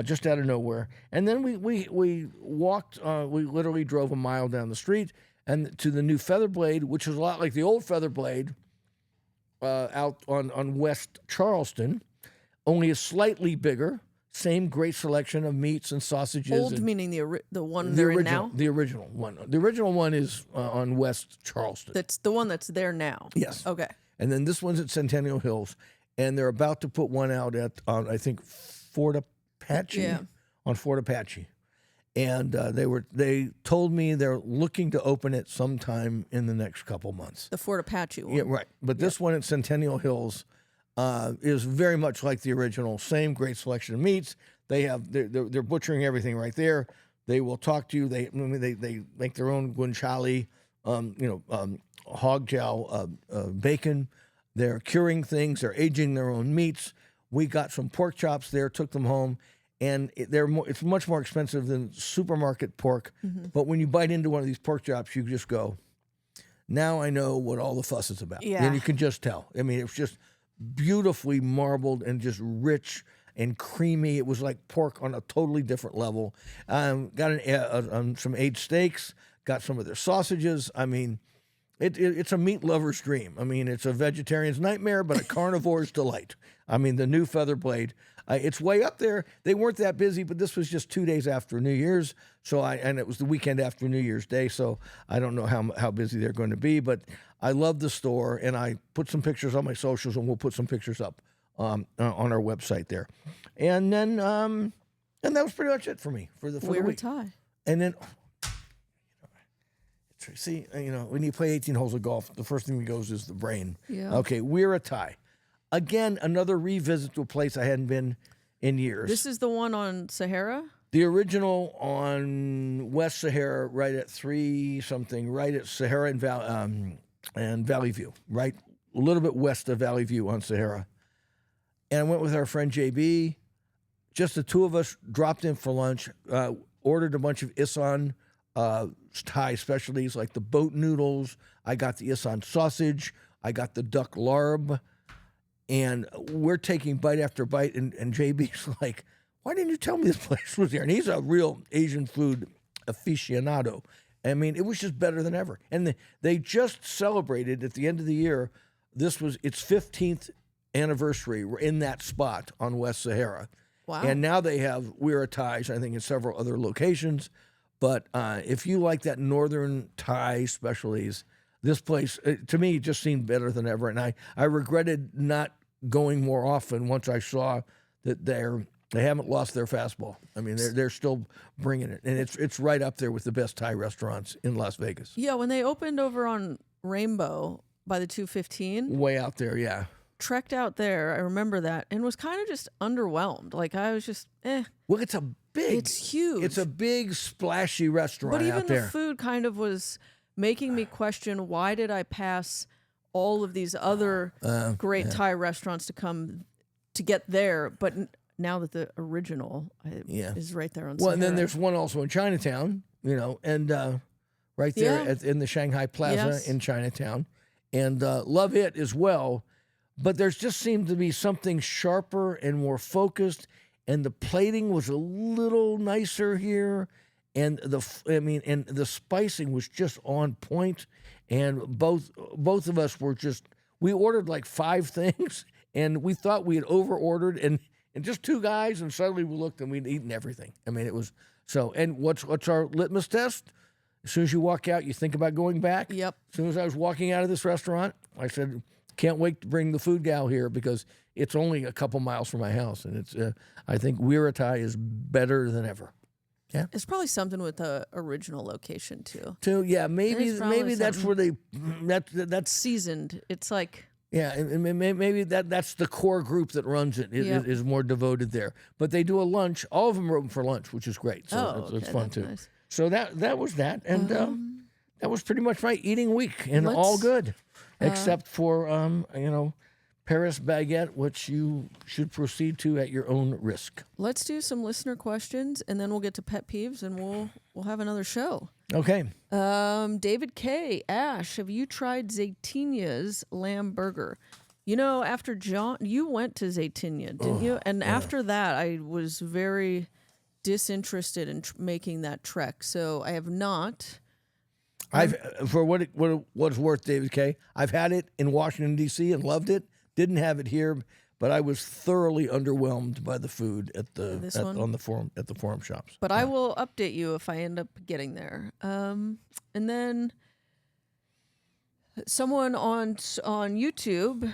just out of nowhere. And then we walked, we literally drove a mile down the street and to the new Featherblade, which is a lot like the old Featherblade out on West Charleston, only is slightly bigger. Same great selection of meats and sausages. Old meaning the one they're in now? The original one. The original one is on West Charleston. That's the one that's there now. Yes. Okay. And then this one's at Centennial Hills, and they're about to put one out at I think Fort Apache. Yeah. On Fort Apache, and they told me they're looking to open it sometime in the next couple months. The Fort Apache one. Yeah, right. But this one at Centennial Hills is very much like the original. Same great selection of meats. They're butchering everything right there. They will talk to you. They make their own guanciale, hog jowl bacon. They're curing things. They're aging their own meats. We got some pork chops there. Took them home, and it's much more expensive than supermarket pork. But when you bite into one of these pork chops, you just go, now I know what all the fuss is about. Yeah. And you can just tell. I mean, it's just beautifully marbled and just rich and creamy. It was like pork on a totally different level. Got some aged steaks, got some of their sausages. I mean, it's a meat lover's dream. I mean, it's a vegetarian's nightmare, but a carnivore's delight. I mean, the new Featherblade, it's way up there. They weren't that busy, but this was just 2 days after New Year's. And it was the weekend after New Year's Day. So I don't know how busy they're going to be, but I love the store, and I put some pictures on my socials, and we'll put some pictures up on our website there. And then and that was pretty much it for me for the Wear a week. tie. And then, see, when you play 18 holes of golf, the first thing that goes is the brain. Yeah. Okay, we're a tie. Again, another revisit to a place I hadn't been in years. This is the one on Sahara? The original on West Sahara, right at right at Sahara and Valley View, right a little bit west of Valley View on Sahara. And I went with our friend JB. Just the two of us dropped in for lunch, ordered a bunch of Isan Thai specialties like the boat noodles. I got the Isan sausage. I got the duck larb. And we're taking bite after bite. And JB's like, why didn't you tell me this place was here? And he's a real Asian food aficionado. I mean, it was just better than ever. And they just celebrated at the end of the year. This was its 15th anniversary. We're in that spot on West Sahara. Wow. And now they have Weira Thais, I think, in several other locations. But if you like that northern Thai specialties, this place, to me, just seemed better than ever. And I regretted not going more often once I saw that they haven't lost their fastball. I mean, they're still bringing it. And it's right up there with the best Thai restaurants in Las Vegas. Yeah, when they opened over on Rainbow by the 215. Way out there, yeah. Trekked out there, I remember that, and was kind of just underwhelmed. Like, I was just, Well, it's huge. It's a big, splashy restaurant But even out there. the food kind of was making me question, why did I pass all of these other great Thai restaurants to get there? But now that the original is right there on Well, and then Sahara. there's one also in Chinatown, and right there in the Shanghai Plaza in Chinatown. And love it as well. But there's just seemed to be something sharper and more focused, and the plating was a little nicer here, and the spicing was just on point, and both of us were we ordered like 5 things, and we thought we had over ordered, and just 2 guys, and suddenly we looked and we'd eaten everything. I mean, it was so. And what's our litmus test? As soon as you walk out, you think about going back. Yep. As soon as I was walking out of this restaurant, I said, can't wait to bring the food gal here because it's only a couple miles from my house. And it's, I think Weira Thai is better than ever. Yeah. It's probably something with the original location too. Yeah, maybe that's where that's Seasoned. It's like, yeah, and maybe that's the core group that runs it is more devoted there. But they do a lunch. All of them are open for lunch, which is great. So it's fun that's too. nice. So that was that, and that was pretty much my eating week, and all good, except for Paris baguette, which you should proceed to at your own risk. Let's do some listener questions, and then we'll get to pet peeves, and we'll have another show. Okay. David K. Ash, have you tried Zaytinia's lamb burger? After John, you went to Zaytinia, didn't you? And after that, I was very disinterested in making that trek, so I have not. For what it was worth, David K., I've had it in Washington, D.C. and loved it. Didn't have it here, but I was thoroughly underwhelmed by the food at the forum shops. But I will update you if I end up getting there. And then someone on YouTube,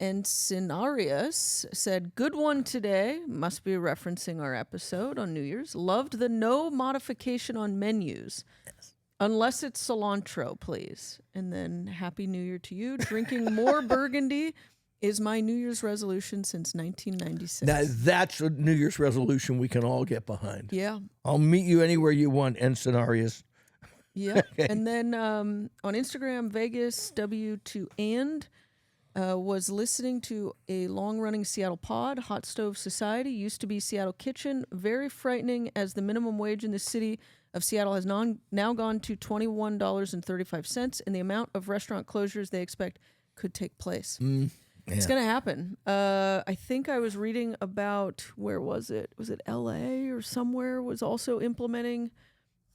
Encinarius, said, "Good one today." Must be referencing our episode on New Year's. Loved the no modification on menus. Yes. Unless it's cilantro, please. And then Happy New Year to you. Drinking more Burgundy is my New Year's resolution since 1996. Now, that's a New Year's resolution we can all get behind. Yeah. I'll meet you anywhere you want, Encinarius. Yeah. Okay. And then on Instagram, Vegas W2 was listening to a long-running Seattle pod, Hot Stove Society, used to be Seattle Kitchen. Very frightening as the minimum wage in the city of Seattle has now gone to $21.35, and the amount of restaurant closures they expect could take place. It's going to happen. I think I was reading about, where was it? Was it LA or somewhere was also implementing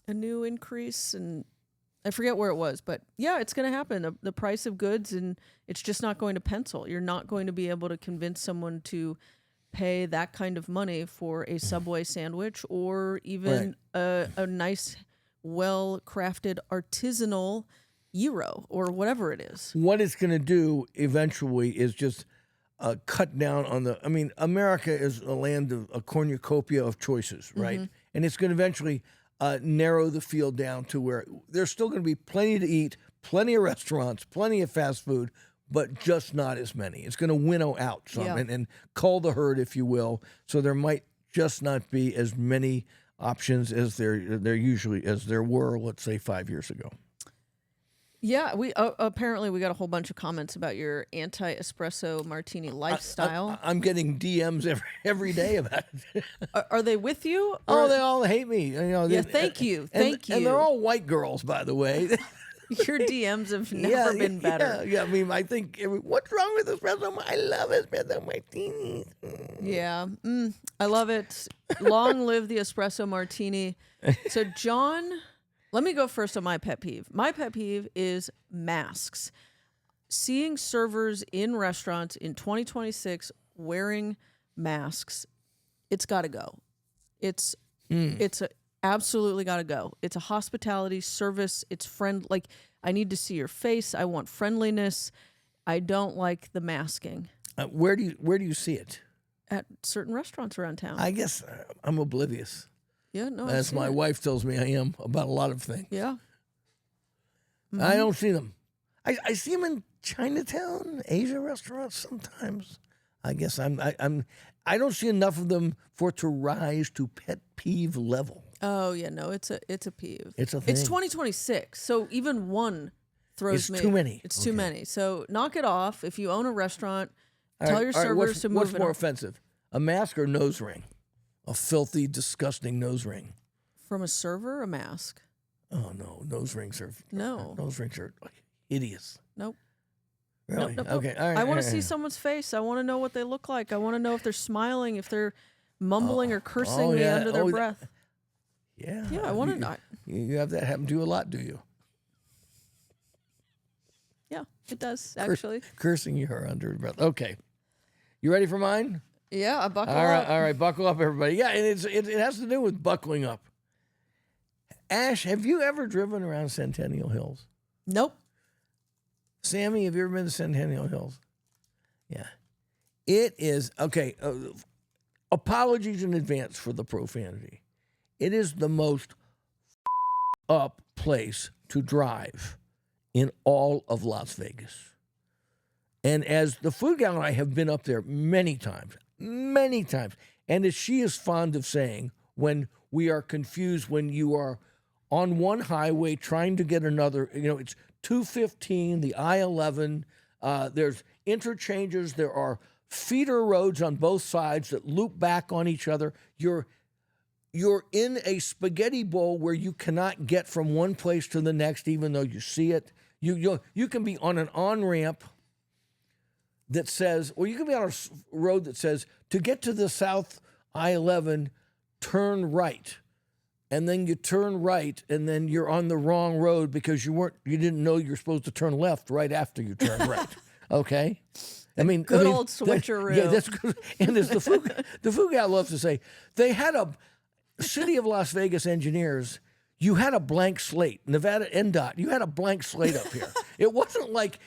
a new increase, and I forget where it was, but yeah, it's going to happen. The price of goods, and it's just not going to pencil. You're not going to be able to convince someone to pay that kind of money for a Subway sandwich or even a nice, well-crafted artisanal gyro or whatever it is. What it's going to do eventually is just cut down on the. I mean, America is a land of a cornucopia of choices, right? And it's going to eventually narrow the field down to where there's still going to be plenty to eat, plenty of restaurants, plenty of fast food, but just not as many. It's going to winnow out some and cull the herd, if you will. So there might just not be as many options as there were, let's say, 5 years ago. Yeah, we apparently we got a whole bunch of comments about your anti-espresso martini lifestyle. I'm getting DMs every day about it. Are they with you? Oh, they all hate me. You know, Yeah, thank you. Thank you. And they're all white girls, by the way. Your DMs have never been better. Yeah, I mean, I think, what's wrong with espresso? I love espresso martinis. Yeah, I love it. Long live the espresso martini. So, John, let me go first on my pet peeve. My pet peeve is masks. Seeing servers in restaurants in 2026 wearing masks, it's got to go. It's absolutely got to go. It's a hospitality service. It's like, I need to see your face. I want friendliness. I don't like the masking. Where do you see it? At certain restaurants around town. I guess I'm oblivious. Yeah, no. As my wife tells me I am about a lot of things. Yeah. I don't see them. I see them in Chinatown, Asia restaurants sometimes. I guess I don't see enough of them for it to rise to pet peeve level. Oh yeah, no, it's a peeve. It's a thing. It's 2026, so even one throws me. It's too many. It's too many. So knock it off. If you own a restaurant, tell your servers to move What's it more on. offensive, a mask or nose ring? A filthy, disgusting nose ring. From a server, a mask. Oh no, nose rings are hideous. Nope. Really? Nope. Okay. All right. I want to see someone's face. I want to know what they look like. I want to know if they're smiling, if they're mumbling or cursing me under their breath. Yeah. Yeah, I want to know. You have that happen to you a lot, do you? Yeah, it does, actually. Cursing you under your breath. Okay. You ready for mine? Yeah, I buckle All right, up. all right, buckle up, everybody. Yeah, and it has to do with buckling up. Ash, have you ever driven around Centennial Hills? Nope. Sammy, have you ever been to Centennial Hills? Yeah. It is, okay, apologies in advance for the profanity. It is the most up place to drive in all of Las Vegas. And as the food gal and I have been up there many times, and as she is fond of saying, when we are confused, when you are on one highway trying to get another, it's 215, the I-11, there's interchanges, there are feeder roads on both sides that loop back on each other. You're in a spaghetti bowl where you cannot get from one place to the next, even though you see it. You can be on an on-ramp that says, or you can be on a road that says, to get to the South I-11, turn right. And then you turn right, and then you're on the wrong road because you didn't know you're supposed to turn left right after you turn right. Okay? Good old switcheroo. Yeah, that's good. And as the food guy loves to say, they had a City of Las Vegas engineers. You had a blank slate. Nevada NDOT, you had a blank slate up here. It wasn't like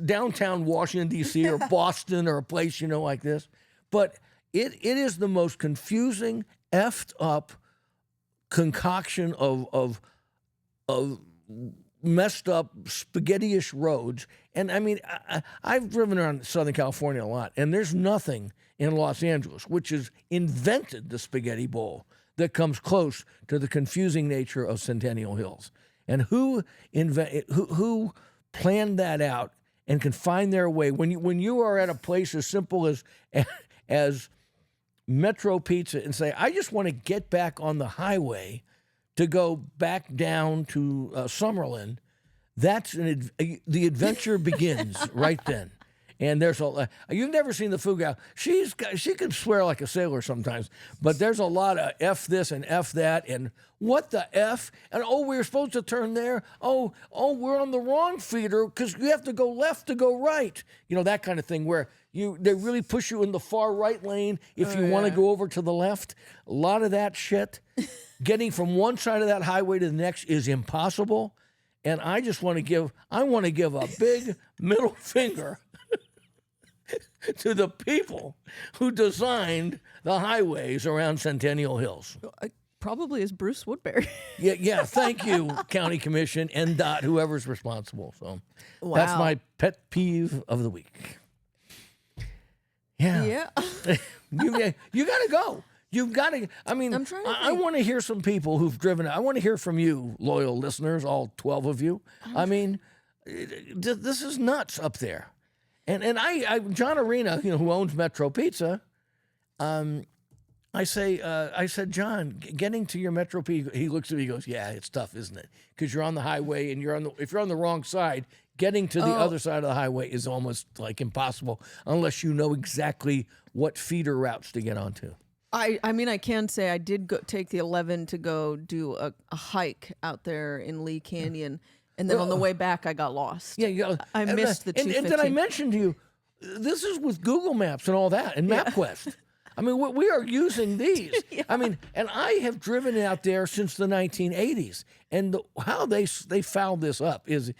downtown Washington, D.C. or Boston or a place, like this. But it is the most confusing, effed up concoction of messed up spaghetti-ish roads. And I've driven around Southern California a lot, and there's nothing in Los Angeles, which has invented the spaghetti bowl, that comes close to the confusing nature of Centennial Hills. And who planned that out and can find their way when you are at a place as simple as Metro Pizza and say, I just want to get back on the highway to go back down to Summerlin. That's the adventure begins right then. And there's you've never seen the food gal. She can swear like a sailor sometimes, but there's a lot of F this and F that and what the F? And we were supposed to turn there. Oh, we're on the wrong feeder because you have to go left to go right. That kind of thing where they really push you in the far right lane if you want to go over to the left. A lot of that shit. Getting from one side of that highway to the next is impossible. And I just want to give a big middle finger to the people who designed the highways around Centennial Hills. Probably is Bruce Woodbury. Yeah. Thank you, County Commission, NDOT, whoever's responsible. So that's Wow. my pet peeve of the week. Yeah. Yeah. You got to go. You've got to. I mean, I'm trying to I think. want to hear some people who've driven. I want to hear from you, loyal listeners, all 12 of you. I mean, this is nuts up there. And I John Arena, who owns Metro Pizza, I said, John, getting to your Metro Pizza, he looks at me, he goes, yeah, it's tough, isn't it? Because you're on the highway, and if you're on the wrong side, getting to the other side of the highway is almost like impossible unless you know exactly what feeder routes to get onto. I mean, I can say I did take the 11 to go do a hike out there in Lee Canyon, and then on the way back I got lost. Yeah, I missed the 215. And did I mention to you, this is with Google Maps and all that, and MapQuest. I mean, we are using these. Yeah. I mean, and I have driven out there since the 1980s, and how they fouled this up is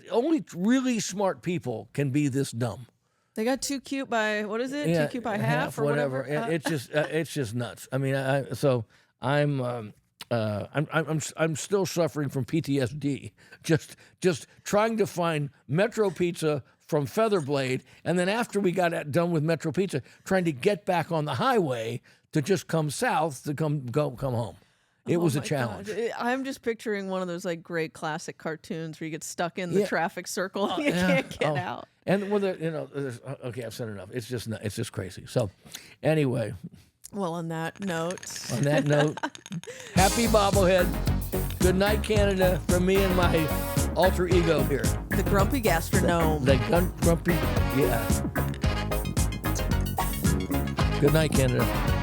only really smart people can be this dumb. They got too cute by, what is it? Yeah, too cute by half or whatever. It's just nuts. I mean, I'm still suffering from PTSD. Just trying to find Metro Pizza from Featherblade, and then after we got done with Metro Pizza, trying to get back on the highway to just come south to come home. It was a my challenge. God. I'm just picturing one of those like great classic cartoons where you get stuck in the traffic circle and you can't get out. And whether okay, I've said enough. It's just crazy. So, anyway. Well, on that note, happy bobblehead. Good night, Canada, from me and my alter ego here. the grumpy Gastro-gnome. The grumpy, yeah. Good night, Canada.